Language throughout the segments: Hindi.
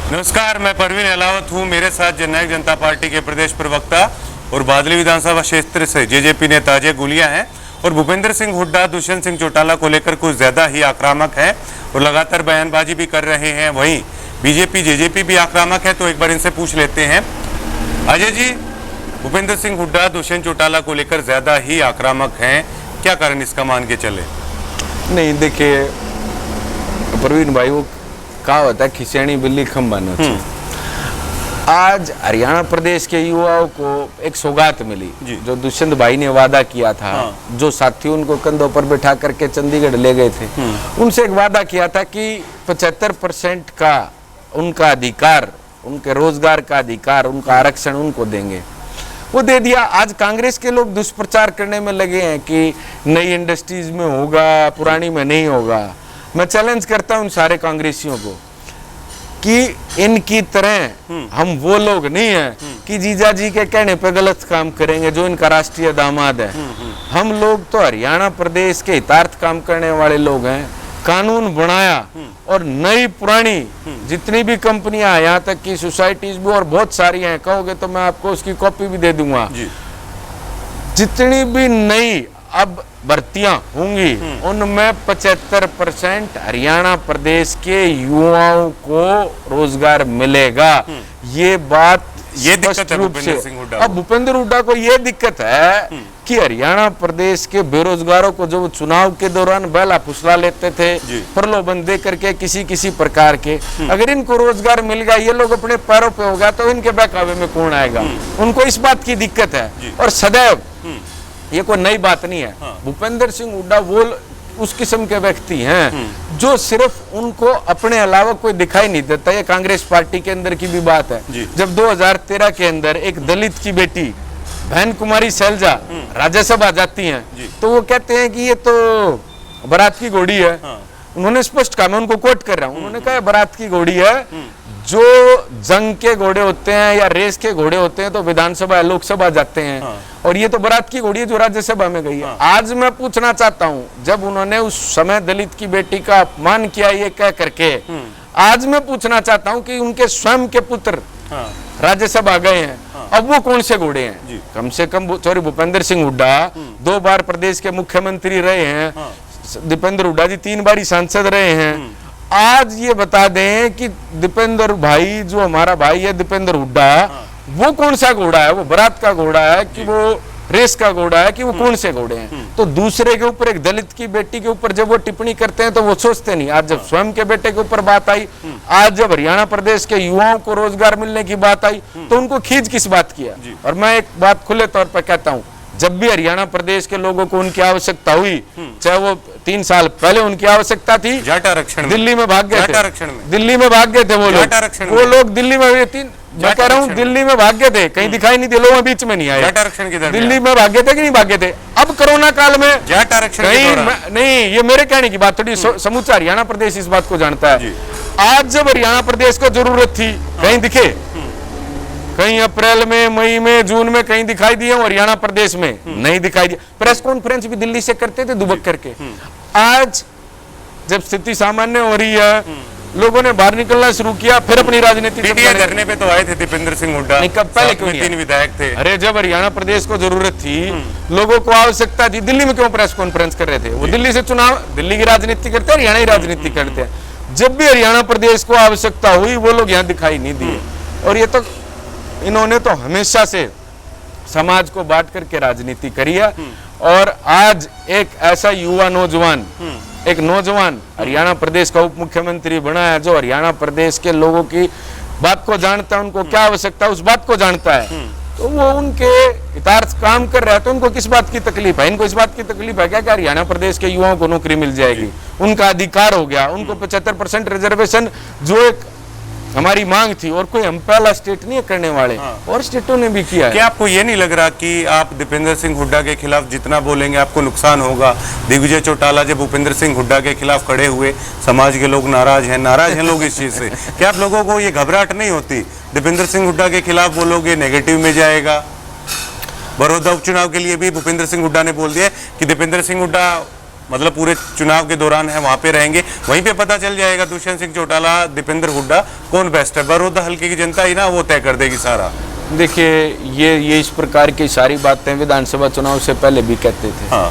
नमस्कार, मैं परवीन अहलावत हूँ। मेरे साथ जननायक जनता पार्टी के प्रदेश प्रवक्ता और बादली विधानसभा क्षेत्र से जेजेपी नेता अजय गुलिया हैं और भूपेंद्र सिंह हुड्डा दुष्यंत सिंह चौटाला को लेकर कुछ ज्यादा ही आक्रामक है और लगातार बयानबाजी भी कर रहे हैं। वहीं बीजेपी जेजेपी भी आक्रामक है, तो एक बार इनसे पूछ लेते हैं। अजय जी, भूपेंद्र सिंह हुड्डा दुष्यंत चौटाला को लेकर ज्यादा ही आक्रामक हैं, क्या कारण इसका मान के चले? नहीं, देखिए प्रवीण भाई, वो कहावत है खिसेणी बिल्ली खंबा न। आज हरियाणा प्रदेश के युवाओं को एक सौगात मिली, जो दुष्यंत भाई ने वादा किया था। जो साथी उनको कंधों पर बैठा करके चंडीगढ़ ले गए थे, उनसे एक वादा किया था कि 75% का उनका अधिकार, उनके रोजगार का अधिकार, उनका आरक्षण उनको देंगे। वो दे दिया। आज कांग्रेस के लोग दुष्प्रचार करने में लगे हैं कि नई इंडस्ट्रीज में होगा, पुरानी में नहीं होगा। मैं चैलेंज करता हूं सारे कांग्रेसियों को कि इनकी तरह हम वो लोग नहीं हैं कि जीजा जी के कहने पे गलत काम करेंगे जो इनका राष्ट्रीय दामाद है। हम लोग तो हरियाणा प्रदेश के हितार्थ काम करने वाले लोग हैं। कानून बनाया और नई पुरानी जितनी भी कंपनियां, यहाँ तक की सोसाइटीज भी और बहुत सारी हैं, कहोगे तो मैं आपको उसकी कॉपी भी दे दूंगा। जितनी भी नई अब भर्तियां होंगी उनमें 75% हरियाणा प्रदेश के युवाओं को रोजगार मिलेगा। ये बात दिक्कत है भूपेंद्र सिंह हुड्डा। अब भूपेंद्र हुड्डा को ये दिक्कत है कि हरियाणा प्रदेश के बेरोजगारों को जो चुनाव के दौरान बहला फुसला लेते थे, प्रलोभन दे करके किसी प्रकार के, अगर इनको रोजगार मिल गया, ये लोग अपने पैरों पे हो गया, तो इनके बहकावे में कौन आएगा? उनको इस बात की दिक्कत है। और सदैव ये कोई नई बात नहीं है। भूपेंद्र सिंह हुड्डा वो उस किस्म के व्यक्ति हैं जो सिर्फ उनको अपने अलावा कोई दिखाई नहीं देता। ये कांग्रेस पार्टी के अंदर की भी बात है। जब 2013 के अंदर एक दलित की बेटी बहन कुमारी शैलजा राज्यसभा जाती हैं, तो वो कहते हैं कि ये तो बारात की घोड़ी है। उन्होंने स्पष्ट कहा, मैं उनको कोट कर रहा हूं, उन्होंने कहा बारात की घोड़ी है। जो जंग के घोड़े होते हैं या रेस के घोड़े होते हैं तो विधानसभा लोकसभा जाते हैं, और ये तो बारात की घोड़ी है जो राज्यसभा में गई है। आज मैं पूछना चाहता हूं, जब उन्होंने उस समय दलित की बेटी का अपमान किया ये कह करके, आज मैं पूछना चाहता हूं कि उनके स्वयं के पुत्र राज्यसभा गए हैं, अब वो कौन से घोड़े हैं? कम से कम भूपेंद्र सिंह हुड्डा 2 बार प्रदेश के मुख्यमंत्री रहे हैं। दीपेंद्र हुड्डा जी 3 बार सांसद रहे हैं। आज ये बता दें कि दीपेंद्र भाई, जो हमारा भाई है दीपेंद्र हुड्डा, वो कौन सा घोड़ा है? वो बारात का घोड़ा है कि वो रेस का घोड़ा है कि वो कौन से घोड़े हैं? तो दूसरे के ऊपर, एक दलित की बेटी के ऊपर जब वो टिप्पणी करते हैं तो वो सोचते नहीं। आज जब स्वयं के बेटे के ऊपर बात आई, आज जब हरियाणा प्रदेश के युवाओं को रोजगार मिलने की बात आई, तो उनको खींच किस बात किया? और मैं एक बात खुले तौर पर कहता हूं, जब भी हरियाणा प्रदेश के लोगों को उनकी आवश्यकता हुई, चाहे वो 3 साल पहले उनकी आवश्यकता थी, जाट आरक्षण दिल्ली में भाग गए थे, दिल्ली में भाग गए थे वो लोग दिल्ली में, मैं कह रहा हूँ दिल्ली में भाग गए थे, कहीं दिखाई नहीं दिए, लोगों बीच में नहीं आए। जाट आरक्षण की दिल्ली में भागे थे कि नहीं भागे थे? अब कोरोना काल में जाट आरक्षण नहीं, ये मेरे कहने की बात, थोड़ी समूचा हरियाणा प्रदेश इस बात को जानता है। आज जब हरियाणा प्रदेश को जरूरत थी, कहीं दिखे? कहीं अप्रैल में, मई में, जून में कहीं दिखाई दिए? हरियाणा प्रदेश में नहीं दिखाई दिया। प्रेस कॉन्फ्रेंस भी दिल्ली से करते थे दुबक करके। आज जब स्थिति सामान्य हो रही है, लोगों ने बाहर निकलना शुरू किया, फिर अपनी राजनीति धरने पे तो आए थे दीपेंद्र सिंह हुड्डा। नहीं, कब? पहले क्यों नहीं? 3 विधायक थे। अरे जब हरियाणा प्रदेश को जरूरत थी, लोगों को आवश्यकता थी, दिल्ली में क्यों प्रेस कॉन्फ्रेंस कर रहे थे? वो दिल्ली से चुनाव, दिल्ली की राजनीति करते हैं, हरियाणा की राजनीति करते हैं। जब भी हरियाणा प्रदेश को आवश्यकता हुई, वो लोग यहाँ दिखाई नहीं दिए। और ये तो इन्होंने तो हमेशा से समाज को बांट करके राजनीति करी है। और आज एक ऐसा युवा नौजवान, एक नौजवान हरियाणा प्रदेश का उप मुख्यमंत्री बना है, जो हरियाणा प्रदेश के लोगों की बात को जानता है, उनको क्या आवश्यकता है उस बात को जानता है, तो वो उनके हितार्थ काम कर रहा है। तो उनको किस बात की तकलीफ है? इनको इस बात की तकलीफ है क्या कि हरियाणा प्रदेश के युवाओं को नौकरी मिल जाएगी, उनका अधिकार हो गया, उनको 75% रिजर्वेशन जो एक हमारी मांग थी, और कोई हम पहला स्टेट नहीं करने वाले, और स्टेटों ने भी किया है। क्या आपको ये नहीं लग रहा कि आप दीपेंद्र सिंह हुड्डा के खिलाफ जितना बोलेंगे आपको नुकसान होगा? दिग्विजय चौटाला जब भूपेंद्र सिंह हुड्डा के खिलाफ खड़े हुए, समाज के लोग नाराज हैं लोग इस चीज से। क्या आप लोगों को ये घबराहट नहीं होती दीपेंद्र सिंह हुड्डा के खिलाफ बोलोगे नेगेटिव में जाएगा? बड़ौदा उपचुनाव के लिए भी भूपेंद्र सिंह हुड्डा ने बोल दिया कि दीपेंद्र सिंह हुड्डा मतलब पूरे चुनाव के दौरान है वहां पे रहेंगे, वहीं पे पता चल जाएगा दुष्यंत सिंह चौटाला, दीपेंद्र हुड्डा कौन बेस्ट है। बड़ौदा हल्के की जनता ही ना वो तय कर देगी सारा। देखिए ये इस प्रकार की सारी बातें विधानसभा चुनाव से पहले भी कहते थे, हाँ।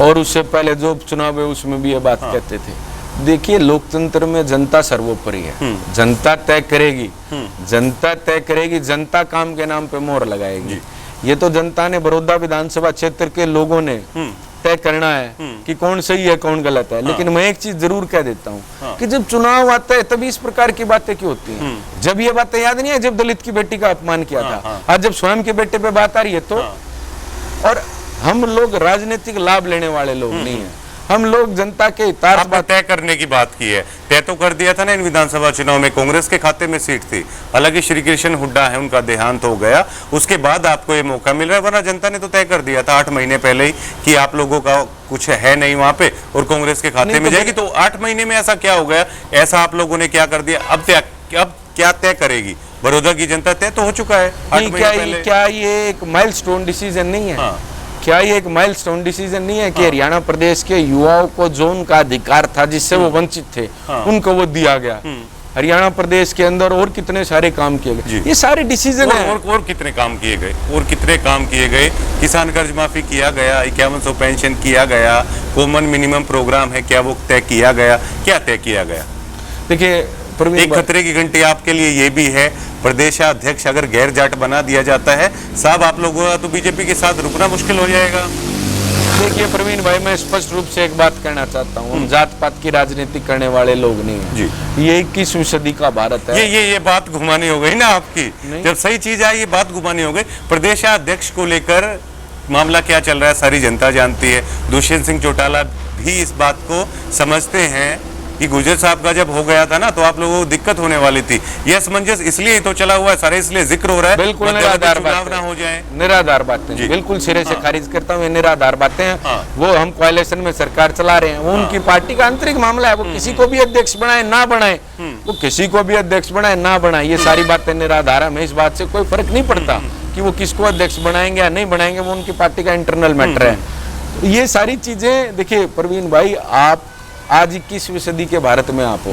और उससे पहले जो चुनाव है उसमें भी ये बात कहते थे। देखिए लोकतंत्र में जनता सर्वोपरि है, जनता तय करेगी, जनता तय करेगी, जनता काम के नाम पे मोहर लगाएगी। ये तो जनता ने बड़ौदा विधानसभा क्षेत्र के लोगों ने तय करना है कि कौन सही है कौन गलत है। लेकिन मैं एक चीज जरूर कह देता हूँ कि जब चुनाव आता है तभी इस प्रकार की बातें क्यों होती हैं। जब ये बातें याद नहीं है जब दलित की बेटी का अपमान किया था, आज जब स्वयं के बेटे पे बात आ रही है तो। और हम लोग राजनीतिक लाभ लेने वाले लोग नहीं है, हम लोग जनता के हितार्थ बात तय करने की बात की है। तय तो कर दिया था ना इन विधानसभा चुनाव में, कांग्रेस के खाते में सीट थी। हालांकि श्री कृष्ण हुड्डा है उनका देहांत हो गया, उसके बाद आपको ये मौका मिल रहा है, वरना जनता ने तो तय कर दिया था 8 महीने पहले ही कि आप लोगों का कुछ है नहीं वहां पे और कांग्रेस के खाते में जाएगी। तो 8 महीने में ऐसा क्या हो गया, ऐसा आप लोगों ने क्या कर दिया? अब क्या तय करेगी बड़ौदा की जनता? तय तो हो चुका है 8 महीने पहले। क्या ये एक माइलस्टोन डिसीजन नहीं है? क्या ये एक माइलस्टोन डिसीजन नहीं है कि हरियाणा प्रदेश के युवाओं को जो उनका अधिकार था जिससे वो वंचित थे उनको वो दिया गया? हरियाणा प्रदेश के अंदर और कितने सारे काम किए गए, ये सारे डिसीजन है। और कितने काम किए गए, और कितने काम किए गए। किसान कर्ज माफी किया गया, 5100 पेंशन किया गया, कॉमन मिनिमम प्रोग्राम है क्या वो तय किया गया? क्या तय किया गया? देखिए एक खतरे की घंटी आपके लिए ये भी है, प्रदेशाध्यक्ष अगर गैर जाट बना दिया जाता है साहब, आप लोगों का तो बीजेपी के साथ रुकना मुश्किल हो जाएगा। देखिए प्रवीण भाई, मैं स्पष्ट रूप से एक बात कहना चाहता हूँ, हम जात पात की राजनीति करने वाले लोग नहीं हैं जी। ये 21वीं सदी का भारत है। ये बात घुमानी हो गई ना आपकी, जब सही चीज आई ये बात घुमानी हो गई। प्रदेशाध्यक्ष को लेकर मामला क्या चल रहा है सारी जनता जानती है। दुष्यंत सिंह चौटाला भी इस बात को समझते हैं कि गुर्जर साहब का जब हो गया था ना तो आप लोगों को दिक्कत होने वाली थी। यह असमंजस इसलिए तो चला हुआ है सारे, इसलिए जिक्र हो रहा है। बिल्कुल निराधार बात ना हो जाए, निराधार बातें बिल्कुल सिरे से खारिज करता हूँ। ये निराधार बातें हैं। वो हम कोalition में सरकार चला रहे हैं, वो उनकी पार्टी का आंतरिक मामला है। वो किसी को भी अध्यक्ष बनाए ना बनाए, वो किसी को भी अध्यक्ष बनाए ना बनाए, ये सारी बातें निराधार है। हमें इस बात से कोई फर्क नहीं पड़ता कि वो किसको अध्यक्ष बनाएंगे या नहीं बनाएंगे, वो उनकी पार्टी का इंटरनल मैटर है। ये सारी चीजें देखिए प्रवीण भाई, आप आज 21वीं सदी के भारत में आप हो,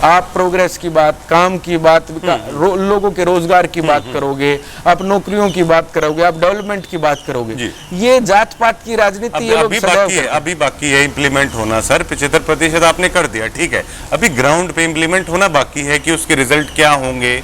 आप प्रोग्रेस की बात, काम की बात, लोगों के रोजगार की बात करोगे, आप नौकरियों की बात करोगे, आप डेवलपमेंट की बात करोगे। ये जात पात की राजनीति ये लोग अभी बाकी है इम्प्लीमेंट होना। सर 75% आपने कर दिया, ठीक है, अभी ग्राउंड पे इम्प्लीमेंट होना बाकी है कि उसके रिजल्ट क्या होंगे,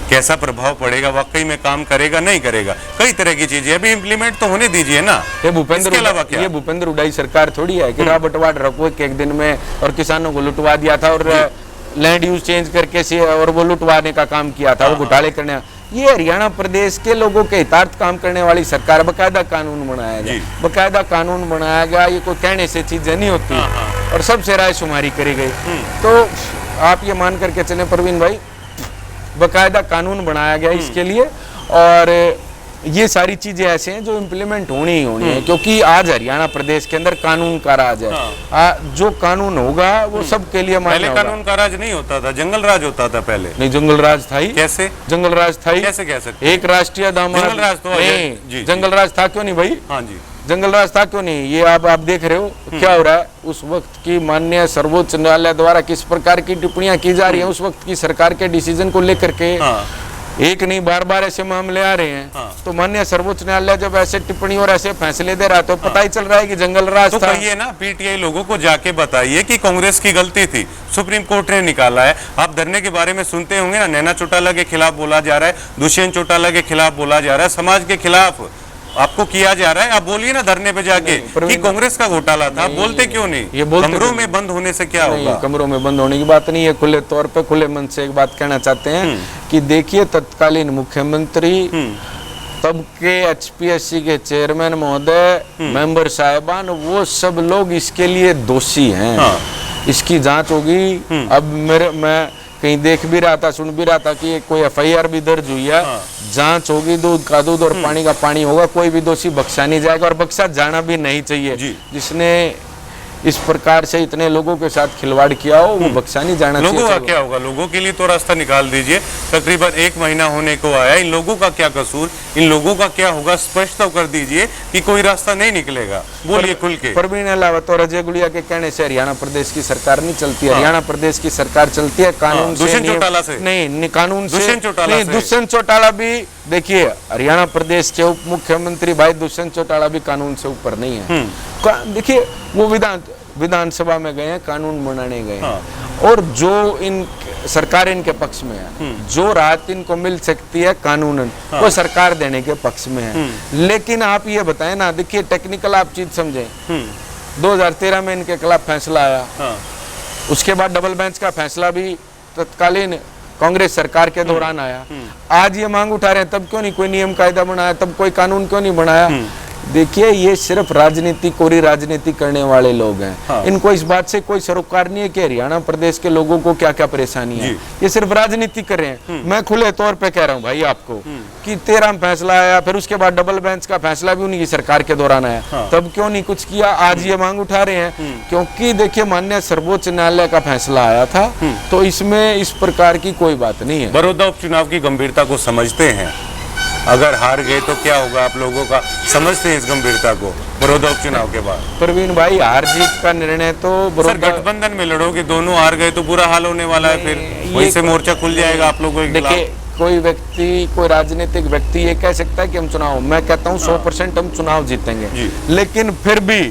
कैसा प्रभाव पड़ेगा, वाकई में काम करेगा नहीं करेगा, कई तरह की चीजें अभी इम्प्लीमेंट तो होने दीजिए ना। ये भूपेंद्र हुड्डा सरकार थोड़ी है कि बंटवाट रखो एक दिन में और किसानों को लुटवा दिया था और लैंड यूज चेंज करके से और वो लुटवाने का काम किया था, वो घोटाले करने। ये हरियाणा प्रदेश के लोगों के हितार्थ काम करने वाली सरकार, बकायदा कानून बनाया गया, बकायदा कानून बनाया गया। ये कोई कहने से चीजें नहीं होती और सबसे राय शुमारी करी गई। तो आप ये मान करके चले प्रवीण भाई, बकायदा कानून बनाया गया इसके लिए, और ये सारी चीजें ऐसे हैं जो इम्प्लीमेंट होनी ही होनी है, क्योंकि आज हरियाणा प्रदेश के अंदर कानून का राज है। जो कानून होगा वो सबके लिए मान्य होगा। पहले कानून का राज नहीं होता था, जंगल राज होता था पहले। नहीं, जंगल राज था ही। कैसे जंगल राज था ही? कैसे कह सकते? एक राष्ट्रीय दामन जंगल राज तो नहीं, जंगल राज था क्यों नहीं भाई? हाँ जी, जंगल राज था क्यों नहीं? ये आप देख रहे हो क्या हो रहा है। उस वक्त की माननीय सर्वोच्च न्यायालय द्वारा किस प्रकार की टिप्पणियां की जा रही हैं, उस वक्त की सरकार के डिसीजन को लेकर के एक नहीं बार ऐसे मामले आ रहे हैं। तो माननीय सर्वोच्च न्यायालय जब ऐसे टिप्पणी और ऐसे फैसले दे रहा है तो पता ही चल रहा है कि जंगल राज तो था। कहिए ना, पीटीआई लोगों को जाके बताइए कि कांग्रेस की गलती थी, सुप्रीम कोर्ट ने निकाला है। आप धरने के बारे में सुनते होंगे ना, नैना चौटाला के खिलाफ बोला जा रहा है, दुष्यंत चौटाला के खिलाफ बोला जा रहा है, समाज के खिलाफ आपको किया जा रहा है। आप बोलिए ना धरने पे जाके कि कांग्रेस का घोटाला था, बोलते क्यों नहीं? ये कमरों में बंद होने से क्या होगा? कमरों में बंद होने की बात नहीं है, खुले तौर पे खुले मन से एक बात कहना चाहते हैं कि देखिए, तत्कालीन मुख्यमंत्री, तब के एचपीएससी के चेयरमैन महोदय, मेंबर साहिबान, वो सब लोग इसके लिए दोषी हैं। इसकी जांच होगी। अब मैं कहीं देख भी रहा था, सुन भी रहा था कि कोई एफआईआर भी दर्ज हुई है। जांच होगी, दूध का दूध और पानी का पानी होगा। कोई भी दोषी बख्शा नहीं जाएगा और बख्शा जाना भी नहीं चाहिए। जिसने इस प्रकार से इतने लोगों के साथ खिलवाड़ किया हो, वो बख्शा नहीं जाना चाहिए। लोगों का क्या होगा? लोगों के लिए तो रास्ता निकाल दीजिए। तकरीबन 1 महीना होने को आया, इन लोगों का क्या कसूर, इन लोगों का क्या होगा? स्पष्ट तो कर दीजिए कि कोई रास्ता नहीं निकलेगा। बोलिए खुल के। परवीन अलावत और अजय गुलिया के कहने से हरियाणा प्रदेश की सरकार नहीं चलती। हरियाणा प्रदेश की सरकार चलती है कानून से, दुष्यंत चौटाला से नहीं, कानून से दुष्यंत चौटाला नहीं। से। दुष्यंत चौटाला भी देखिए, हरियाणा प्रदेश के उप मुख्यमंत्री भाई दुष्यंत चौटाला भी कानून से ऊपर नहीं है। देखिए, वो विधानसभा में गए हैं, कानून बनाने गए हैं, और जो इन सरकार इनके पक्ष में है, जो राहत इनको मिल सकती है कानूनन, वो सरकार देने के पक्ष में है। लेकिन आप ये बताएं ना, देखिए टेक्निकल आप चीज समझें, 2013 में इनके खिलाफ फैसला आया, उसके बाद डबल बेंच का फैसला भी तत्कालीन कांग्रेस सरकार के दौरान आया। आज ये मांग उठा रहे हैं, तब क्यों नहीं कोई नियम कायदा बनाया, तब कोई कानून क्यों नहीं बनाया? देखिए, ये सिर्फ राजनीति, कोरी राजनीति करने वाले लोग हैं। इनको इस बात से कोई सरोकार नहीं है कि हरियाणा प्रदेश के लोगों को क्या क्या परेशानी है। ये सिर्फ राजनीति कर रहे हैं। मैं खुले तौर पे कह रहा हूँ भाई आपको कि 13 में फैसला आया, फिर उसके बाद डबल बेंच का फैसला भी उन्हीं की सरकार के दौरान आया, तब क्यों नहीं कुछ किया? आज ये मांग उठा रहे हैं क्योंकि देखिए, माननीय सर्वोच्च न्यायालय का फैसला आया था, तो इसमें इस प्रकार की कोई बात नहीं है। बड़ौदा उपचुनाव की गंभीरता को समझते हैं? अगर हार गए तो क्या होगा आप लोगों का? समझते हैं इस गंभीरता को बड़ौदा उपचुनाव के बाद? प्रवीण भाई, हार जीत का निर्णय तो सर, गठबंधन में लड़ोगे, दोनों हार गए तो बुरा हाल होने वाला है, फिर वहीं से मोर्चा खुल जाएगा आप लोगों के खिलाफ। देखिए, कोई व्यक्ति, कोई राजनीतिक व्यक्ति ये कह सकता है कि हम चुनाव, मैं कहता हूँ 100% हम चुनाव जीतेंगे, लेकिन फिर भी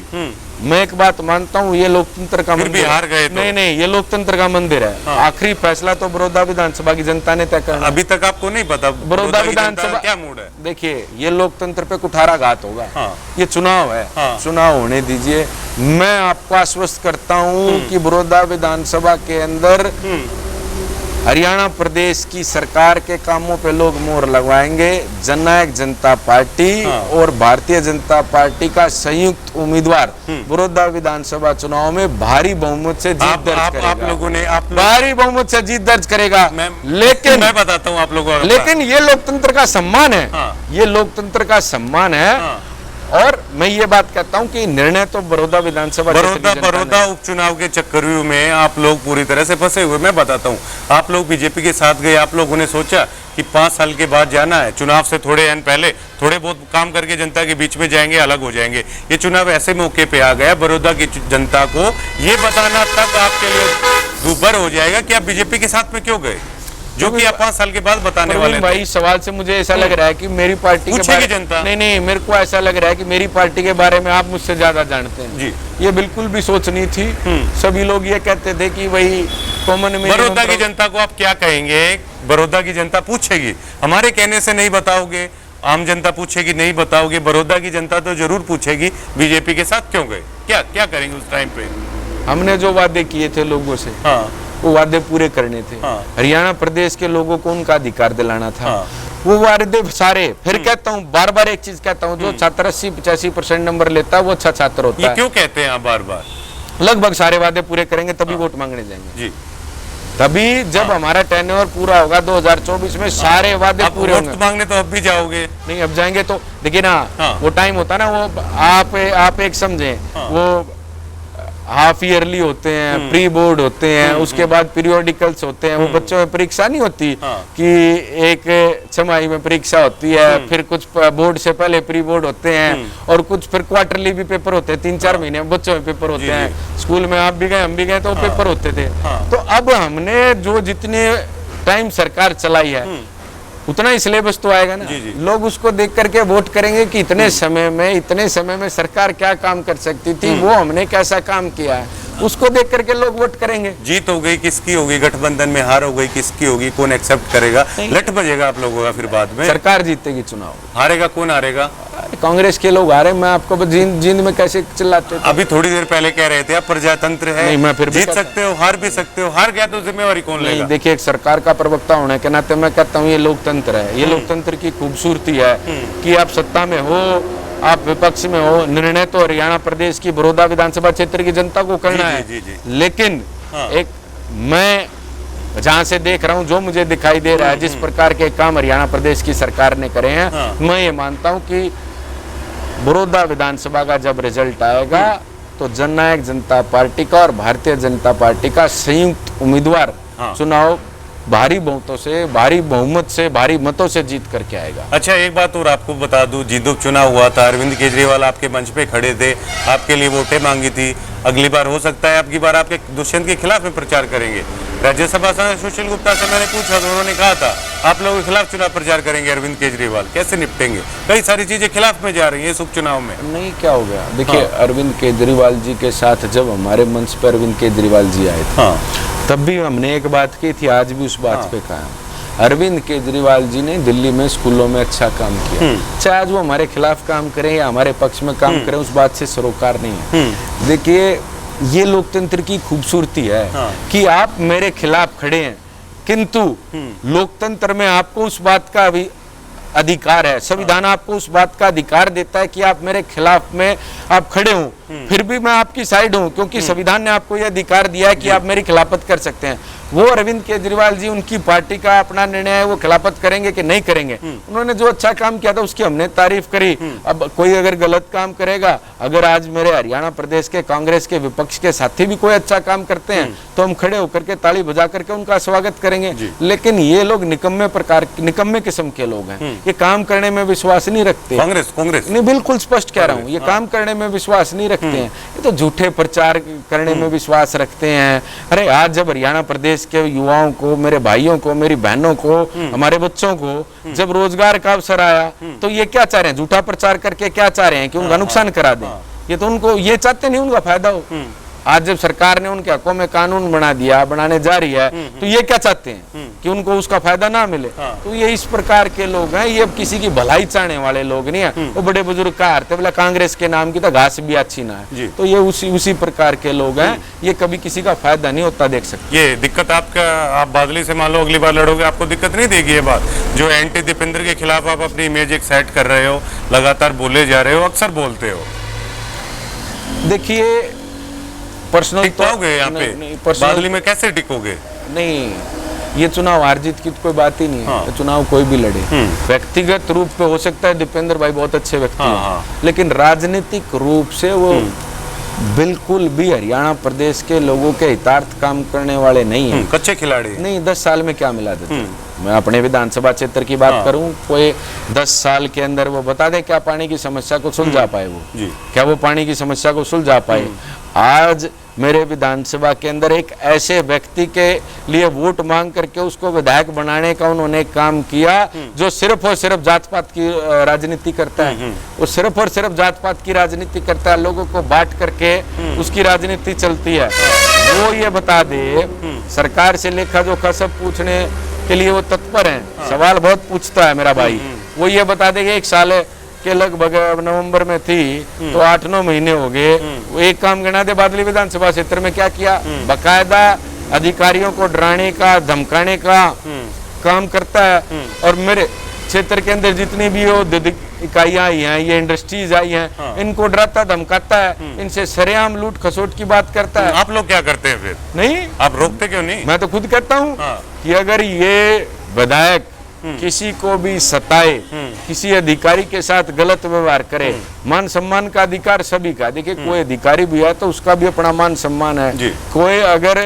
मैं एक बात मानता हूँ, ये लोकतंत्र का मंदिर हार गए तो? नहीं, ये लोकतंत्र का मंदिर है। आखिरी फैसला तो बड़ौदा विधानसभा की जनता ने तय करना। अभी तक आपको नहीं पता बड़ौदा विधानसभा क्या मूड है? देखिए, ये लोकतंत्र पे कुठाराघात होगा। ये चुनाव है, चुनाव होने दीजिए। मैं आपको आश्वस्त करता हूँ कि बड़ौदा विधानसभा के अंदर हरियाणा प्रदेश की सरकार के कामों पे लोग मोहर लगवाएंगे। जननायक जनता पार्टी और भारतीय जनता पार्टी का संयुक्त उम्मीदवार बड़ौदा विधानसभा चुनाव में भारी बहुमत से जीत दर्ज करेगा। आप लोगों ने भारी बहुमत से जीत दर्ज करेगा। लेकिन मैं बताता हूँ आप लोगों को, लेकिन ये लोकतंत्र का सम्मान है, ये लोकतंत्र का सम्मान है। और मैं ये बात कहता हूं कि निर्णय तो बड़ौदा विधानसभा बड़ौदा उपचुनाव के चक्रव्यूह में आप लोग पूरी तरह से फंसे हुए। मैं बताता हूं, आप लोग बीजेपी के साथ गए, आप लोगों ने सोचा कि 5 साल के बाद जाना है, चुनाव से थोड़े पहले थोड़े बहुत काम करके जनता के बीच में जाएंगे, अलग हो जाएंगे। ये चुनाव ऐसे मौके पे आ गया, बड़ौदा की जनता को ये बताना तक आपके लिए दूभर हो जाएगा कि आप बीजेपी के साथ में क्यों गए, जो कि आप 5 साल के बाद बताने वाले भाई। सवाल से मुझे ऐसा लग रहा है कि मेरी पार्टी के बारे में जनता नहीं, मेरे को ऐसा लग रहा है कि मेरी पार्टी के बारे में आप मुझसे ज्यादा जानते हैं जी। ये बिल्कुल भी सोच नहीं थी। सभी लोग ये कहते थे कि वही कॉमन में। बड़ौदा की जनता को आप क्या कहेंगे? बड़ौदा की जनता पूछेगी, हमारे कहने से नहीं बताओगे, आम जनता पूछेगी नहीं बताओगे, बड़ौदा की जनता तो जरूर पूछेगी बीजेपी के साथ क्यों गए, क्या क्या करेंगे उस टाइम पे? हमने जो वादे किए थे लोगों से, वो वादे पूरे करने थे। हरियाणा प्रदेश के लोगों को उनका अधिकार दिलाना था। वो वादे सारे, फिर कहता हूँ, बार बार एक चीज कहता हूँ, जो छात्र 80-85% नंबर लेता है वो अच्छा छात्र होता है। ये क्यों कहते हैं आप बार बार? लगभग सारे वादे पूरे करेंगे तभी वोट मांगने जाएंगे जी। तभी जब हमारा टेन्योर पूरा होगा 2024 में, सारे वादे पूरे होंगे। मांगने तो अब भी जाओगे? नहीं, अब जाएंगे तो देखिए ना, वो टाइम होता है ना, वो आप एक समझे, वो हाफ ईयरली होते हैं, प्री बोर्ड होते हैं, उसके बाद पीरियोडिकल्स होते हैं। वो बच्चों में परीक्षा नहीं होती कि एक छमाही में परीक्षा होती है, फिर कुछ बोर्ड से पहले प्री बोर्ड होते हैं, और कुछ फिर क्वार्टरली भी पेपर होते हैं। 3-4 महीने में बच्चों में पेपर होते हैं। स्कूल में आप भी गए, हम भी गए, तो पेपर होते थे। तो अब हमने जो जितने टाइम सरकार चलाई है, उतना ही सिलेबस तो आएगा ना। लोग उसको देख करके वोट करेंगे कि इतने समय में सरकार क्या काम कर सकती थी, वो हमने कैसा काम किया है, उसको देख करके लोग वोट करेंगे। जीत हो गई किसकी होगी, गठबंधन में हार हो गई किसकी होगी, कौन एक्सेप्ट करेगा? लट बजेगा आप लोगों का, फिर बाद में सरकार जीतेगी चुनाव। हारेगा कौन? हारेगा कांग्रेस के लोग हारे। मैं आपको जींद में कैसे चिल्लाते थे? अभी थोड़ी देर पहले कह रहे थे आप प्रजातंत्र है। नहीं, मैं फिर जीत सकते हो, हार भी सकते हो। हार गया तो जिम्मेवारी कौन लेगा? देखिए, एक सरकार का प्रवक्ता होने के नाते मैं कहता हूँ ये लोकतंत्र है। ये लोकतंत्र की खूबसूरती है कि आप सत्ता में हो, आप विपक्ष में हो, निर्णय तो हरियाणा प्रदेश की बड़ौदा विधानसभा क्षेत्र की जनता को करना है। लेकिन एक मैं जहां से देख रहा हूं, जो मुझे दिखाई दे रहा है, जिस प्रकार के काम हरियाणा प्रदेश की सरकार ने करे हैं, मैं ये मानता हूं कि बड़ौदा विधानसभा का जब रिजल्ट आएगा तो जननायक जनता पार्टी का और भारतीय जनता पार्टी का संयुक्त उम्मीदवार चुनाव भारी बहुमत से, भारी मतों से जीत करके आएगा। अच्छा, एक बात और आपको बता दूं, जींद उपचुनाव हुआ था, अरविंद केजरीवाल आपके मंच पे खड़े थे, आपके लिए वोटें मांगी थी। अगली बार हो सकता है आपकी बार आपके दुष्यंत के खिलाफ में प्रचार करेंगे। राज्यसभा सांसद सुशील गुप्ता से मैंने पूछा तो उन्होंने कहा था आप लोगों के खिलाफ चुनाव प्रचार करेंगे अरविंद केजरीवाल, कैसे निपटेंगे? कई सारी चीजें खिलाफ में जा रही है इस उपचुनाव में। नहीं, क्या हो गया, देखिए अरविंद केजरीवाल जी के साथ जब हमारे मंच पर अरविंद केजरीवाल जी आए थे तब भी हमने एक बात की थी, आज भी उस बात पे कहा। अरविंद केजरीवाल जी ने दिल्ली में स्कूलों में अच्छा काम किया, चाहे आज वो हमारे खिलाफ काम करें या हमारे पक्ष में काम करें, उस बात से सरोकार नहीं है। देखिए, ये लोकतंत्र की खूबसूरती है कि आप मेरे खिलाफ खड़े हैं, किंतु लोकतंत्र में आपको उस बात का भी अधिकार है, संविधान आपको उस बात का अधिकार देता है कि आप मेरे खिलाफ में आप खड़े हो, फिर भी मैं आपकी साइड हूं, क्योंकि संविधान ने आपको यह अधिकार दिया है कि आप मेरी खिलाफत कर सकते हैं। वो अरविंद केजरीवाल जी, उनकी पार्टी का अपना निर्णय है, वो खिलाफत करेंगे कि नहीं करेंगे। उन्होंने जो अच्छा काम किया था उसकी हमने तारीफ करी। अब कोई अगर गलत काम करेगा, अगर आज मेरे हरियाणा प्रदेश के कांग्रेस के विपक्ष के साथी भी कोई अच्छा काम करते हैं तो हम खड़े होकर के ताली बजा करके उनका स्वागत करेंगे। लेकिन ये लोग निकम्मे किस्म के लोग हैं, ये काम करने में विश्वास नहीं रखते। कांग्रेस नहीं, बिल्कुल स्पष्ट कह रहा हूँ, ये काम करने में विश्वास नहीं रखते हैं, ये तो झूठे प्रचार करने में विश्वास रखते हैं। अरे आज जब हरियाणा प्रदेश के युवाओं को, मेरे भाइयों को, मेरी बहनों को, हमारे बच्चों को जब रोजगार का अवसर आया तो ये क्या चाह रहे हैं? झूठा प्रचार करके क्या चाह रहे हैं कि उनका नुकसान करा दें। ये तो उनको ये चाहते नहीं उनका फायदा हो। आज जब सरकार ने उनके हकों में कानून बनाने जा रही है तो ये क्या चाहते हैं कि उनको उसका फायदा ना मिले। तो ये इस प्रकार के लोग हैं, ये किसी की भलाई चाहने वाले लोग नहीं है। वो बड़े बुजुर्ग का हारते बोला कांग्रेस के नाम की तो घास भी अच्छी ना है, तो ये उसी प्रकार के लोग हैं, ये कभी किसी का फायदा नहीं होता, देख सकते। ये दिक्कत आप बादली से मान लो अगली बार लड़ोगे, आपको दिक्कत नहीं देगी ये बात जो एंटी दीपेंद्र के खिलाफ आप अपनी इमेज एक सेट कर रहे हो, लगातार बोले जा रहे हो, अक्सर बोलते हो? देखिए, पर्सनल टिकोगे यहाँ पे बादली में, कैसे टिकोगे? नहीं, ये चुनाव हार जीत की तो कोई बात ही नहीं है। तो चुनाव कोई भी लड़े, व्यक्तिगत रूप पे हो सकता है दीपेंद्र भाई बहुत अच्छे व्यक्ति हैं, लेकिन राजनीतिक रूप से वो बिल्कुल भी हरियाणा प्रदेश के लोगों के हितार्थ काम करने वाले नहीं है। कच्चे खिलाड़ी नहीं, 10 साल में क्या मिला देते? मैं अपने विधानसभा क्षेत्र की बात करूं, कोई 10 साल के अंदर वो बता दे क्या पानी की समस्या को सुलझा पाए? वो क्या वो पानी की समस्या को सुलझा पाए? आज मेरे विधानसभा के अंदर एक ऐसे व्यक्ति के लिए वोट मांग करके उसको विधायक बनाने का उन्होंने काम किया जो सिर्फ और सिर्फ जात पात की राजनीति करता है। वो सिर्फ और सिर्फ जात पात की राजनीति करता है, लोगों को बांट करके उसकी राजनीति चलती है। वो ये बता दे, सरकार से लेखा जोखा सब पूछने के लिए वो तत्पर है, सवाल बहुत पूछता है मेरा भाई। वो ये बता देगा एक साल के लगभग नवंबर में थी तो 8-9 महीने हो गए, वो एक काम गिना दे बादली विधानसभा क्षेत्र में क्या किया? बकायदा अधिकारियों को डराने का, धमकाने का काम करता है। और मेरे क्षेत्र के अंदर जितनी भी औद्योगिक इकाइयां आई हैं, ये इंडस्ट्रीज आई हैं, इनको डराता धमकाता है, इनसे सरेआम लूट खसोट की बात करता है। आप लोग क्या करते हैं फिर? नहीं, आप रोकते क्यों नहीं? मैं तो खुद कहता हूँ कि अगर ये विधायक किसी को भी सताए, किसी अधिकारी के साथ गलत व्यवहार करे, मान सम्मान का अधिकार सभी का। देखिए, कोई अधिकारी भी है तो उसका भी अपना मान सम्मान है, कोई अगर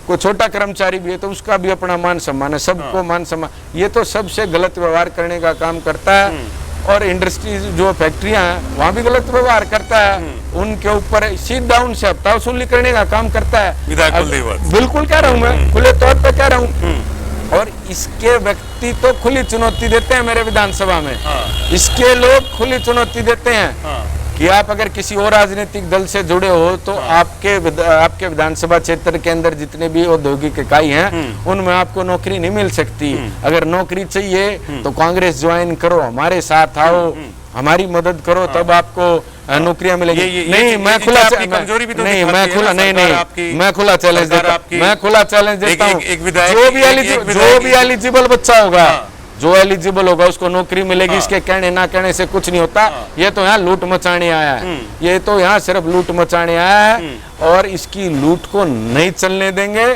कोई छोटा कर्मचारी भी है तो उसका भी अपना मान सम्मान है, सबको मान सम्मान। ये तो सबसे गलत व्यवहार करने का काम करता है। और इंडस्ट्री जो फैक्ट्रियां हैं वहां भी गलत व्यवहार करता है, उनके ऊपर सीधा उनसे हफ्ता वसूली करने का काम करता है। बिल्कुल कह रहा हूँ, मैं खुले तौर पर कह रहा हूँ। और इसके व्यक्ति तो खुली चुनौती देते हैं मेरे विधानसभा में, इसके लोग खुली चुनौती देते हैं कि आप अगर किसी और राजनीतिक दल से जुड़े हो तो आपके विधानसभा क्षेत्र के अंदर जितने भी औद्योगिक इकाई हैं उनमें आपको नौकरी नहीं मिल सकती। अगर नौकरी चाहिए तो कांग्रेस ज्वाइन करो, हमारे साथ आओ, हमारी मदद करो, तब आपको नौकरियां मिलेगी। नहीं, मैं खुला कमजोरी भी तो नहीं, मैं खुला नहीं, मैं खुला चैलेंज देता हूं, मैं खुला चैलेंज देता हूं। जो भी एलिजिबल बच्चा होगा, जो एलिजिबल होगा उसको नौकरी मिलेगी। इसके कहने ना कहने से कुछ नहीं होता। ये तो यहाँ लूट मचाने आया है, ये तो यहाँ सिर्फ लूट मचाने आया है और इसकी लूट को नहीं चलने देंगे।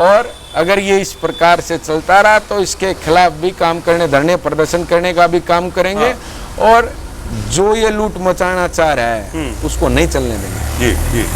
और अगर ये इस प्रकार से चलता रहा तो इसके खिलाफ भी काम करने, धरने प्रदर्शन करने का भी काम करेंगे। और जो ये लूट मचाना चाह रहा है उसको नहीं चलने देंगे। जी जी।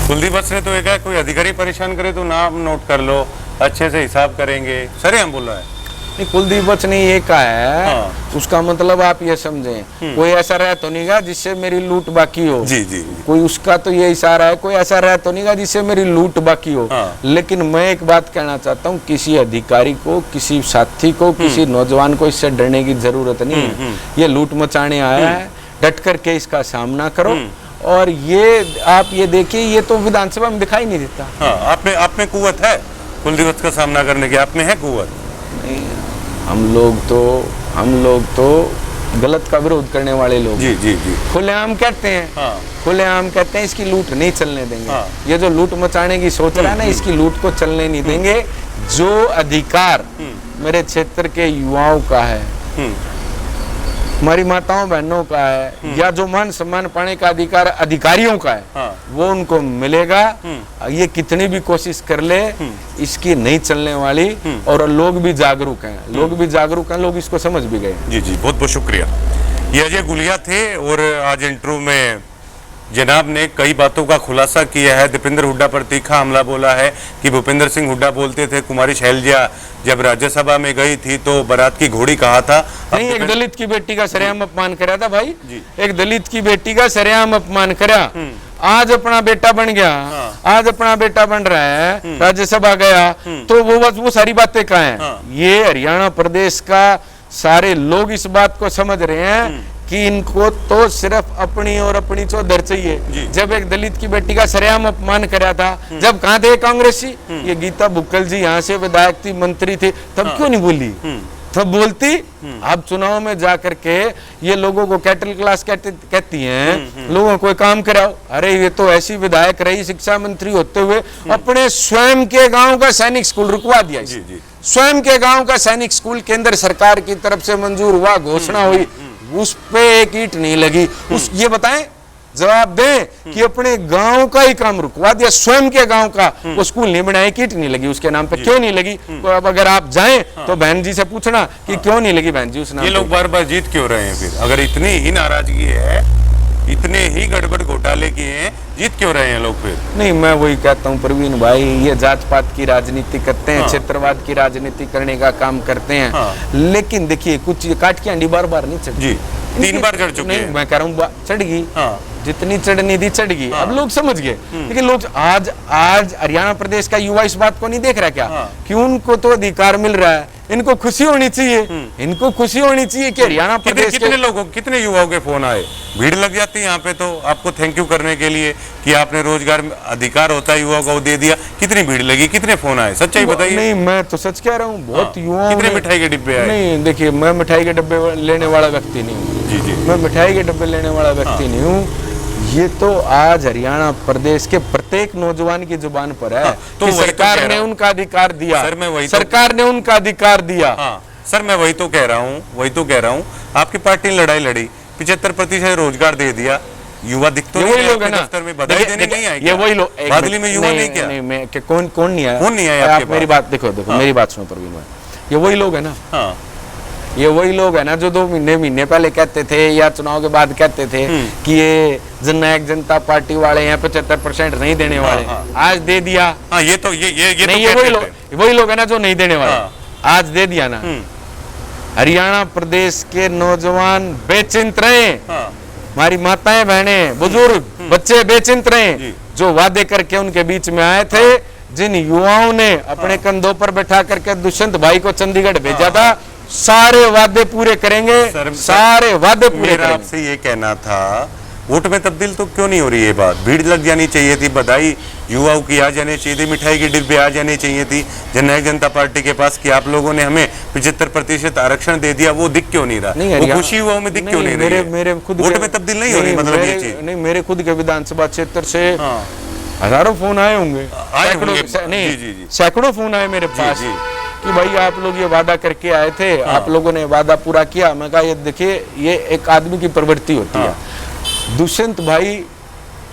कुलदीप वत्स ने तो ये कहा कोई अधिकारी परेशान करे तो नाम नोट कर लो, अच्छे से हिसाब करेंगे, सरे हम बोल रहा है। नहीं, कुलदीप वत्स ने ये कहा है, हाँ। उसका मतलब आप ये समझें कोई ऐसा रह तो नहीं गा जिससे मेरी लूट बाकी हो। जी जी। कोई उसका तो ये इशारा है, कोई ऐसा रह तो नहीं गा जिससे मेरी लूट बाकी हो। हाँ। लेकिन मैं एक बात कहना चाहता हूँ, किसी अधिकारी को, किसी साथी को, किसी नौजवान को इससे डरने की जरूरत नहीं है। ये लूट मचाने आया है, डट करके इसका सामना करो। और ये आप ये देखिए, ये तो विधानसभा में दिखाई नहीं देता। हाँ, आप में कुव्वत है कुलदीप वत्स का सामना करने की, आप में है कुव्वत? नहीं, हम लोग तो गलत का विरोध करने वाले लोग। जी जी जी। खुलेआम कहते हैं, हाँ। खुलेआम कहते हैं इसकी लूट नहीं चलने देंगे। हाँ। ये जो लूट मचाने की सोच रहा है ना, इसकी लूट को चलने नहीं देंगे। जो अधिकार मेरे क्षेत्र के युवाओं का है, हमारी माताओं बहनों का है, या जो मान सम्मान पाने का अधिकार अधिकारियों का है, हाँ। वो उनको मिलेगा। ये कितनी भी कोशिश कर ले, इसकी नहीं चलने वाली। और लोग भी जागरूक हैं, लोग इसको समझ भी गए। जी जी, बहुत बहुत शुक्रिया। ये अजय गुलिया थे और आज इंटरव्यू में जनाब ने कई बातों का खुलासा किया है। दीपेंद्र हुड्डा पर तीखा हमला बोला है कि भूपेंद्र सिंह हुड्डा बोलते थे कुमारी शैलजा जब राज्यसभा में गई थी तो बारात की घोड़ी कहा था। नहीं, एक दलित की बेटी का सरेआम अपमान करा था भाई जी। एक दलित की बेटी का सरेआम अपमान करा। आज अपना बेटा बन गया। हाँ। आज अपना बेटा बन रहा है, राज्यसभा गया, तो वो सारी बातें कहाँ हैं? हाँ। ये हरियाणा प्रदेश का सारे लोग इस बात को समझ रहे हैं कि इनको तो सिर्फ अपनी और अपनी चौधर चाहिए। जब एक दलित की बेटी का सरेआम अपमान करा था, जब कहाँ थे कांग्रेसी? ये गीता बुक्कल जी यहाँ से विधायक थी, मंत्री थे, तब क्यों नहीं बोली? तब बोलती। अब चुनाव में जाकर के ये लोगों को कैटल क्लास कहती हैं, लोगों को काम कराओ। अरे ये तो ऐसी विधायक रही, शिक्षा मंत्री होते हुए अपने स्वयं के गांव का सैनिक स्कूल रुकवा दिया। स्वयं के गांव का सैनिक स्कूल केंद्र सरकार की तरफ से मंजूर हुआ, घोषणा हुई, उस पे एक ईंट नहीं लगी। ये बताएं, जवाब दें कि अपने गांव का ही काम रुकवा दिया, स्वयं के गांव का वो स्कूल नहीं बनाया, कीट नहीं लगी उसके नाम पे। क्यों नहीं लगी? तो अब अगर आप जाएं तो बहन जी से पूछना कि क्यों नहीं लगी बहन जी उस नाम पे। ये लोग बार बार जीत क्यों रहे हैं फिर? अगर इतनी ही नाराजगी है, इतने ही गड़बड़ घोटाले किए हैं, जीत क्यों रहे हैं लोग फिर? नहीं, मैं वही कहता हूँ प्रवीण भाई, ये जात पात की राजनीति करते हैं, क्षेत्रवाद की राजनीति करने का काम करते हैं। लेकिन देखिए, कुछ काट की अंडी बार बार नहीं चढ़ जी, 3 बार चढ़ चुके हैं। मैं कह रहा हूँ चढ़ गई, जितनी चढ़नी थी चढ़ गई। अब लोग समझ गए। लेकिन लोग आज हरियाणा प्रदेश का युवा इस बात को नहीं देख रहा क्या कि उनको तो अधिकार मिल रहा है, इनको खुशी होनी चाहिए। इनको खुशी होनी चाहिए कि हरियाणा प्रदेश कितने लोगों, कितने युवाओं के फोन आए, भीड़ लग जाती है यहाँ पे तो आपको थैंक यू करने के लिए कि आपने रोजगार अधिकार होता है युवाओं को दे दिया। कितनी भीड़ लगी, कितने फोन आए, सच्चाई बताइए। नहीं, मैं तो सच कह रहा हूँ, बहुत युवाओं। कितने मिठाई के डिब्बे आए? नहीं, देखिए, मैं मिठाई के डब्बे लेने वाला व्यक्ति नहीं हूँ। जी जी, मैं मिठाई के डब्बे लेने वाला व्यक्ति नहीं हूँ। ये तो आज हरियाणा प्रदेश के प्रत्येक नौजवान की जुबान पर है तो कि सरकार ने उनका अधिकार दिया। सर, मैं वही सरकार ने उनका अधिकार दिया। सर, मैं वही तो कह रहा हूँ, आपकी पार्टी ने लड़ाई लड़ी, 75% रोजगार दे दिया, युवा दिखते वही लोग है ना, दफ्तर में बधाई देने नहीं आए। ये वही लोग बादली में युवा नहीं क्या? नहीं, मैं कौन नहीं आया? कौन नहीं आया? आप मेरी बात देखो, मेरी बात सुनो प्रवीण भाई, ये वही लोग है ना। ये वही लोग है ना जो 2 महीने पहले कहते थे या चुनाव के बाद कहते थे कि ये जननायक जनता पार्टी वाले यहाँ 75% नहीं देने वाले। आज दे दिया। ये तो ये नहीं, ये वही लोग है ना जो नहीं देने वाले। आज दे दिया ना। हरियाणा प्रदेश के नौजवान बेचिंत रहे, हमारी माताएं बहनें बुजुर्ग बच्चे बेचिंत रहे, जो वादे करके उनके बीच में आए थे, जिन युवाओं ने अपने कंधों पर बैठा करके दुष्यंत भाई को चंडीगढ़ भेजा था, सारे वादे पूरे करेंगे। सारे वादे पूरे करेंगे। आपसे ये कहना था, वोट में तब्दील तो क्यों नहीं हो रही है बात? भीड़ लग जानी चाहिए थी, बधाई युवाओं की आ जानी चाहिए थी, मिठाई के डिब्बे आ जाने चाहिए थी जननायक जनता पार्टी के पास कि आप लोगों ने हमें 75% आरक्षण दे दिया। वो दिख क्यों नहीं रहा? वो खुशी युवाओं में दिख क्यों नहीं रही? मेरे खुद वोट में तब्दील नहीं हो रही, मतलब ये चीज नहीं। मेरे खुद के विधानसभा क्षेत्र से हजारों फोन आए होंगे, सैकड़ों फोन आए मेरे पास कि भाई आप लोग ये वादा करके आए थे, आप लोगों ने वादा पूरा किया। मैं कहा, ये देखिए, ये एक आदमी की प्रवृत्ति होती है। दुष्यंत भाई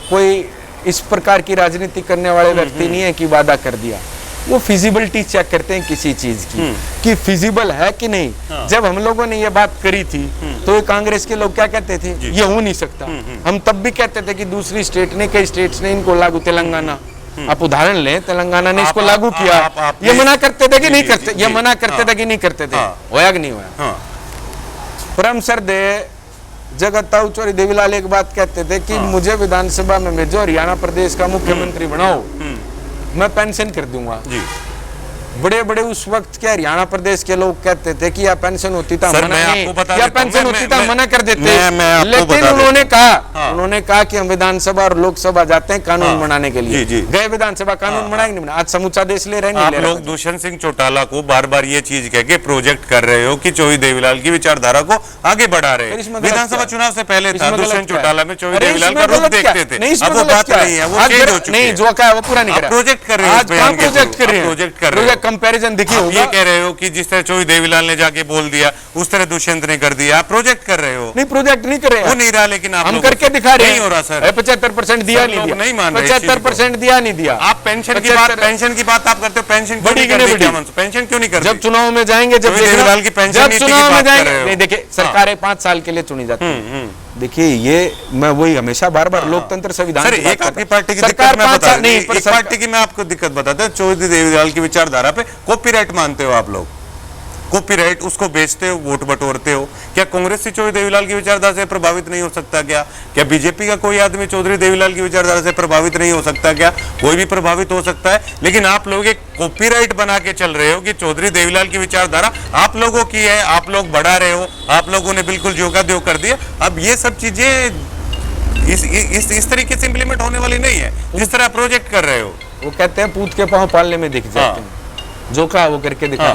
कोई इस प्रकार की राजनीति करने वाले व्यक्ति नहीं है कि वादा कर दिया। वो फिजिबिलिटी चेक करते हैं किसी चीज की कि फिजिबल है कि नहीं। जब हम लोगों ने ये बात करी थी तो ये कांग्रेस के लोग क्या कहते थे, ये हो नहीं सकता। हम तब भी कहते थे कि दूसरी स्टेट ने, कई स्टेट्स ने इनको लागू, तेलंगाना आप उदाहरण लें, तेलंगाना ने इसको लागू किया। ये मना करते थे कि नहीं करते, ये मना करते थे कि नहीं करते थे, होया कि नहीं होया। परम सरदे जगत ताऊ चौरी देवीलाल एक बात कहते थे कि मुझे विधानसभा में भेजो, हरियाणा प्रदेश का मुख्यमंत्री बनाओ, मैं पेंशन कर दूंगा। बड़े बड़े उस वक्त के हरियाणा प्रदेश के लोग कहते थे कि या पेंशन होती था मना नहीं, या पेंशन होती था मना कर देते। लेकिन उन्होंने कहा कि हम विधानसभा और लोकसभा जाते हैं कानून बनाने के लिए। गए विधानसभा, कानून बनाए नहीं बना। आज समूचा देश ले रहे हैं। आप लोग दुष्यंत सिंह चौटाला को बार बार ये चीज कह के प्रोजेक्ट कर रहे हो कि चौधरी देवीलाल की विचारधारा को आगे बढ़ा रहे हैं। विधानसभा चुनाव से पहले था दुष्यंत चौटाला में चौधरी देवीलाल का रुख देखते थे, अब वो बात नहीं है, वो चेंज हो चुकी है। जो कहा वो पूरा नहीं कर रहा, प्रोजेक्ट कर रहे हैं, प्रोजेक्ट कर रहे हैं। कंपैरिजन देखिए, ये कह रहे हो कि जिस तरह चौधरी देवीलाल ने जाके बोल दिया उस तरह दुष्यंत ने कर दिया, आप प्रोजेक्ट कर रहे हो। नहीं, प्रोजेक्ट नहीं कर रहे, वो नहीं रहा, लेकिन आप हम करके दिखा रहे हैं। नहीं हो रहा सर, 75% दिया नहीं दिया, नहीं मान रहे, 75% दिया नहीं दिया। आप पेंशन की बात आप करते हो, पेंशन क्यों नहीं करते? पेंशन क्यों नहीं करते? जब चुनाव में जाएंगे, जब देवीलाल की पेंशन नीति की बात कर रहे हो। नहीं, देखिए सरकारें 5 साल के लिए चुनी जाती है। देखिए ये मैं वही हमेशा बार लोकतंत्र संविधान सर, एक आपकी पार्टी की दिक्कत मैं बता दूं, एक पार्टी की मैं आपको दिक्कत बताता हूं, चौधरी देवीलाल की विचारधारा पे कॉपीराइट मानते हो आप लोग, कॉपीराइट उसको बेचते हो, वोट बटोरते हो। क्या कांग्रेस से चौधरी देवीलाल की विचारधारा से प्रभावित नहीं हो सकता? क्या बीजेपी का कोई आदमी चौधरी देवीलाल की विचारधारा से प्रभावित नहीं हो सकता? क्या कोई भी प्रभावित हो सकता है, लेकिन आप लोग एक कॉपीराइट बना के चल रहे हो कि चौधरी देवीलाल की विचारधारा आप लोगों की है, आप लोग बढ़ा रहे हो, आप लोगों ने बिल्कुल जो का त्यों कर दिया। अब ये सब चीजें इस तरीके से इंप्लीमेंट होने वाली नहीं है जिस तरह प्रोजेक्ट कर रहे हो। वो कहते हैं पूत के पांव पालने में दिख जाते हैं, जो कहा वो करके दिखा।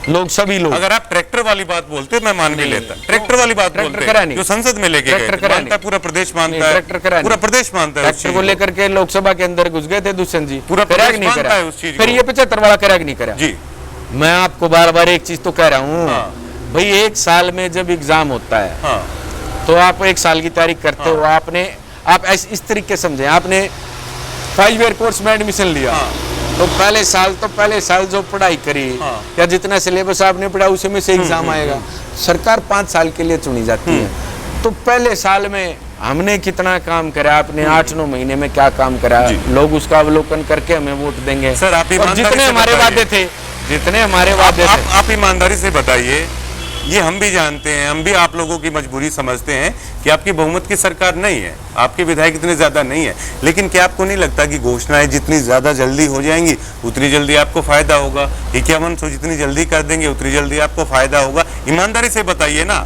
लोग सभी लोग, अगर आप ट्रैक्टर वाली बात बोलते मैं मान भी लेता, ट्रैक्टर वाली बात बोलते जो संसद में लेके गए, मानता है पूरा प्रदेश, मानता है पूरा प्रदेश, मानता है ट्रैक्टर को लेकर के लोकसभा के अंदर घुस गए थे दुष्यंत जी, पूरा प्रदेश मानता है उस चीज। फिर ये 75 वाला क्रैक नहीं करा जी। मैं आपको बार बार एक चीज तो कह रहा हूँ भाई, एक साल में जब एग्जाम होता है तो आप 1 साल की तैयारी करते हो, आप इस तरीके समझे, आपने 5 ईयर कोर्स में एडमिशन लिया तो पहले साल जो पढ़ाई करी या जितना सिलेबस आपने पढ़ा उसी में से एग्जाम आएगा। सरकार 5 साल के लिए चुनी जाती है, तो पहले साल में हमने कितना काम करा, आपने 8-9 महीने में क्या काम करा, लोग उसका अवलोकन करके हमें वोट देंगे। सर आप जितने हमारे वादे थे, आप ईमानदारी से बताइए, ये हम भी जानते हैं, हम भी आप लोगों की मजबूरी समझते हैं कि आपकी बहुमत की सरकार नहीं है, आपके विधायक इतने ज्यादा नहीं है, लेकिन क्या आपको नहीं लगता कि घोषणाएं जितनी ज्यादा जल्दी हो जाएंगी उतनी जल्दी आपको फायदा होगा? इक्यावन सौ जितनी जल्दी कर देंगे उतनी जल्दी आपको फायदा होगा? ईमानदारी से बताइए ना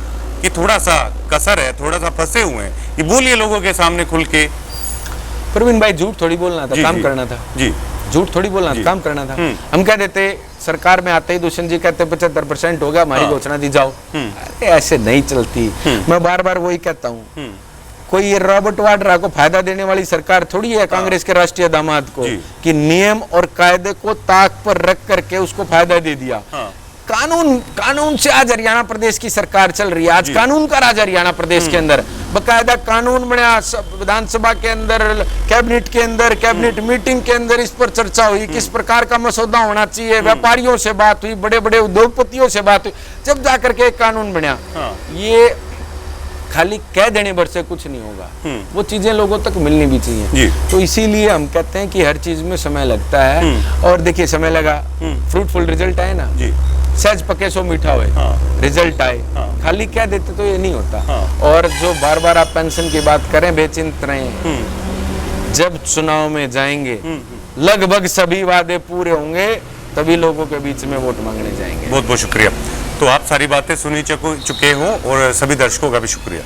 कि थोड़ा सा कसर है, थोड़ा सा फंसे हुए हैं, ये बोलिए लोगों के सामने खुल के। प्रवीण भाई, झूठ थोड़ी बोलना था, काम करना था जी, झूठ थोड़ी बोलना था, काम करना था। हम कह देते, सरकार में आते ही दुष्यंत जी कहते 75% होगा, हमारी घोषणा दी जाओ। अरे ऐसे नहीं चलती। मैं बार बार वही कहता हूँ, कोई ये रॉबर्ट वाड्रा को फायदा देने वाली सरकार थोड़ी है कांग्रेस के राष्ट्रीय दामाद को, कि नियम और कायदे को ताक पर रख करके उसको फायदा दे दिया। कानून से आज हरियाणा प्रदेश की सरकार चल रही है, आज कानून का राज हरियाणा प्रदेश के अंदर, बकायदा कानून बना, विधानसभा के अंदर, कैबिनेट मीटिंग के अंदर इस पर चर्चा हुई, किस प्रकार का मसौदा होना चाहिए, व्यापारियों से बात हुई, बड़े बड़े उद्योगपतियों से बात हुई, जब जाकर के एक कानून बना। ये खाली कह देने भर से कुछ नहीं होगा, वो चीजें लोगों तक मिलनी भी चाहिए। तो इसीलिए हम कहते हैं कि हर चीज में समय लगता है, और देखिए समय लगा, फ्रूटफुल रिजल्ट आए ना, सहज पके सो मीठा हुए, रिजल्ट आए, खाली कह देते तो ये नहीं होता। और जो बार बार आप पेंशन की बात करें, बेचिंत रहें, जब चुनाव में जाएंगे लगभग सभी वादे पूरे होंगे, तभी लोगों के बीच में वोट मांगने जाएंगे। बहुत बहुत शुक्रिया। तो आप सारी बातें सुनी चुके हो, और सभी दर्शकों का भी शुक्रिया।